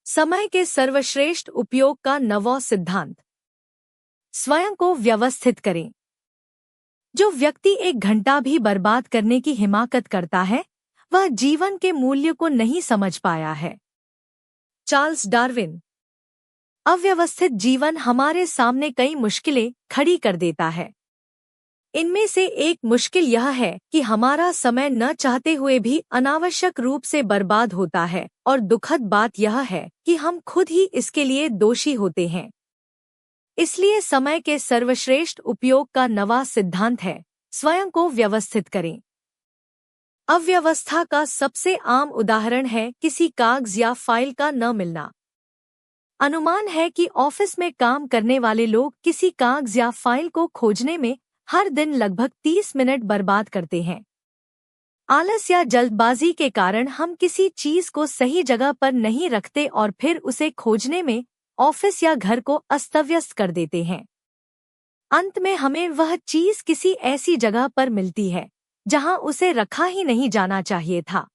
समय के सर्वश्रेष्ठ उपयोग का नवो सिद्धांत। स्वयं को व्यवस्थित करें। जो व्यक्ति 1 घंटा भी बर्बाद करने की हिमाकत करता है वह जीवन के मूल्य को नहीं समझ पाया है। Charles Darwin. अव्यवस्थित जीवन हमारे सामने कई मुश्किलें खड़ी कर देता है। इनमें से एक मुश्किल यह है कि हमारा समय न चाहते हुए भी अनावश्यक रूप से बर्बाद होता है और दुखद बात यह है कि हम खुद ही इसके लिए दोषी होते हैं। इसलिए समय के सर्वश्रेष्ठ उपयोग का नवा सिद्धांत है, स्वयं को व्यवस्थित करें। अव्यवस्था का सबसे आम उदाहरण है किसी कागज या फाइल का न मिलना। अनुमान है कि ऑफिस में काम करने वाले लोग किसी कागज या फाइल को खोजने में हर दिन लगभग 30 मिनट बर्बाद करते हैं। आलस या जल्दबाजी के कारण हम किसी चीज को सही जगह पर नहीं रखते और फिर उसे खोजने में ऑफिस या घर को अस्तव्यस्त कर देते हैं। अंत में हमें वह चीज किसी ऐसी जगह पर मिलती है जहां उसे रखा ही नहीं जाना चाहिए था।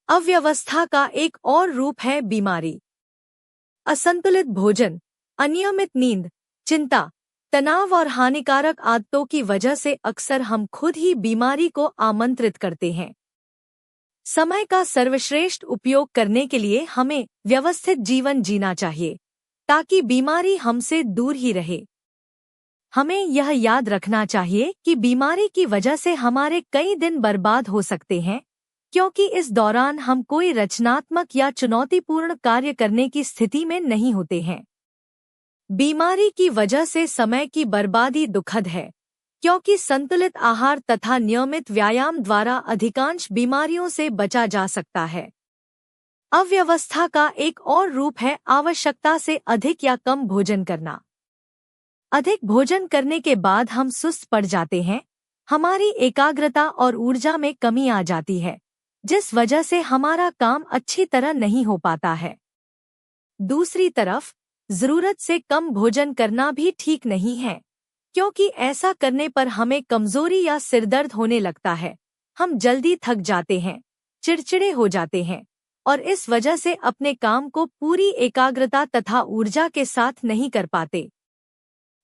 अव्यवस्था का एक और रूप है बीमारी। असंतुलित भोजन, अनियमित नींद, चिंता, तनाव और हानिकारक आदतों की वजह से अक्सर हम खुद ही बीमारी को आमंत्रित करते हैं। समय का सर्वश्रेष्ठ उपयोग करने के लिए हमें व्यवस्थित जीवन जीना चाहिए ताकि बीमारी हमसे दूर ही रहे। हमें यह याद रखना चाहिए कि बीमारी की वजह से हमारे कई दिन बर्बाद हो सकते हैं, क्योंकि इस दौरान हम कोई रचनात्मक या चुनौतीपूर्ण कार्य करने की स्थिति में नहीं होते हैं। बीमारी की वजह से समय की बर्बादी दुखद है, क्योंकि संतुलित आहार तथा नियमित व्यायाम द्वारा अधिकांश बीमारियों से बचा जा सकता है। अव्यवस्था का एक और रूप है आवश्यकता से अधिक या कम भोजन करना। अधिक भोजन करने के बाद हम सुस्त पड़ जाते हैं, हमारी एकाग्रता और ऊर्जा में कमी आ जाती है, जिस वजह से हमारा काम अच्छी तरह नहीं हो पाता है। दूसरी तरफ जरूरत से कम भोजन करना भी ठीक नहीं है, क्योंकि ऐसा करने पर हमें कमजोरी या सिरदर्द होने लगता है। हम जल्दी थक जाते हैं, चिड़चिड़े हो जाते हैं और इस वजह से अपने काम को पूरी एकाग्रता तथा ऊर्जा के साथ नहीं कर पाते।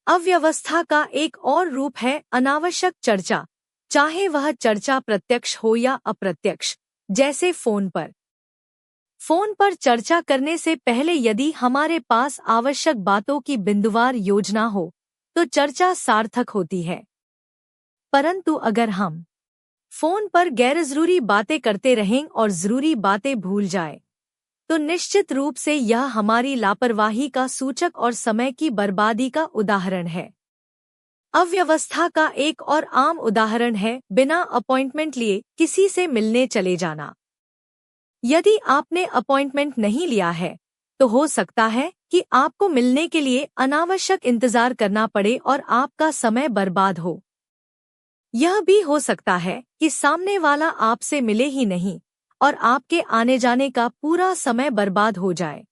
अव्यवस्था का एक और रूप है अनावश्यक चर्चा, चाहे वह चर्चा प्रत्यक्ष हो या अप्रत्यक्ष, जैसे फोन पर चर्चा करने से पहले यदि हमारे पास आवश्यक बातों की बिंदुवार योजना हो तो चर्चा सार्थक होती है। परंतु अगर हम फोन पर गैरजरूरी बातें करते रहें और जरूरी बातें भूल जाएं, तो निश्चित रूप से यह हमारी लापरवाही का सूचक और समय की बर्बादी का उदाहरण है। अव्यवस्था का एक और आम उदाहरण है बिना अपॉइंटमेंट लिए किसी से मिलने चले जाना। यदि आपने अपॉइंटमेंट नहीं लिया है तो हो सकता है कि आपको मिलने के लिए अनावश्यक इंतजार करना पड़े और आपका समय बर्बाद हो। यह भी हो सकता है कि सामने वाला आपसे मिले ही नहीं और आपके आने जाने का पूरा समय बर्बाद हो जाए।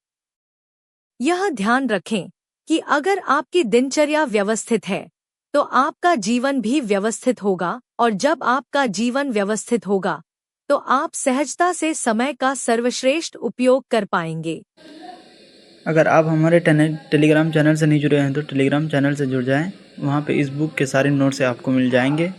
यह ध्यान रखें कि अगर आपकी दिनचर्या व्यवस्थित है तो आपका जीवन भी व्यवस्थित होगा, और जब आपका जीवन व्यवस्थित होगा तो आप सहजता से समय का सर्वश्रेष्ठ उपयोग कर पाएंगे। अगर आप हमारे टेलीग्राम चैनल से नहीं जुड़े हैं तो टेलीग्राम चैनल से जुड़ जाएं। वहाँ पे इस बुक के सारे नोट्स आपको मिल जाएंगे।